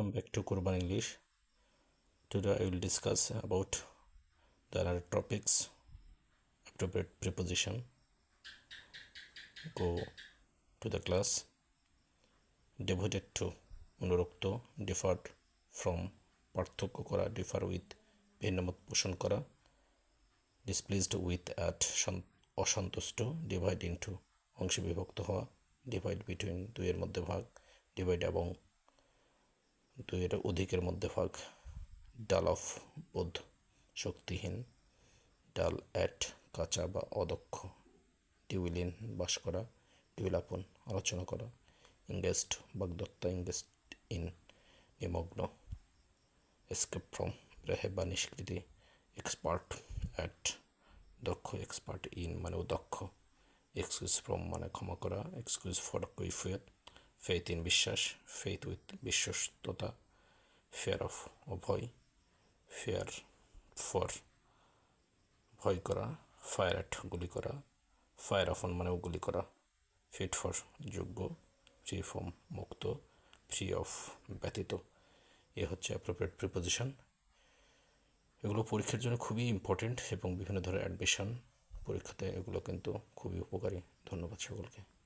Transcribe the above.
Welcome back to Kurban English. Today I will discuss about there are topics, appropriate preposition. Go to the class. Devoted to, অনুরক্ত, differed from, পার্থক্য করা, differ with, ভিন্নমত পোষণ করা, displeased with at, অসন্তুষ্ট, divide into, অংশে বিভক্ত হওয়া, divide between, দুইয়ের মধ্যে ভাগ, divide এবং, দুইয়ের অধিকের মধ্যে ভাগ, ডাল অফ, বোধ, শক্তিহীন, ডাল অ্যাট, কাঁচা বা অদক্ষ, ডিউইলিন, বাস করা, ডিউল আপন, আলোচনা করা, ইংগেস্ট, বাগদত্তা, ইংগেস্ট ইন, নিমগ্ন, এসকেপ ফ্রম, রেহে বা নিষ্কৃতি, এক্সপার্ট অ্যাট, দক্ষ, এক্সপার্ট ইন মানে দক্ষ, এক্সকিউজ ফ্রম মানে ক্ষমা করা, এক্সকিউজ ফর কৈফিয়ত, ফেইথ ইন বিশ্বাস, ফেইথ উইথ বিশ্বস্ততা, ফেয়ার অফ অভয়, ফেয়ার ফর ভয় করা, ফায়ার অ্যাট গুলি করা, ফায়ার অফন মানেও গুলি করা, ফিট ফর যোগ্য, ফ্রি ফ্রম মুক্ত, ফ্রি অফ ব্যতীত। এ হচ্ছে অ্যাপ্রোপ্রিয়েট প্রিপোজিশন। এগুলো পরীক্ষার জন্য খুবই ইম্পর্টেন্ট এবং বিভিন্ন ধরনের অ্যাডমিশন পরীক্ষাতে এগুলো কিন্তু খুবই উপকারী। ধন্যবাদ সকলকে।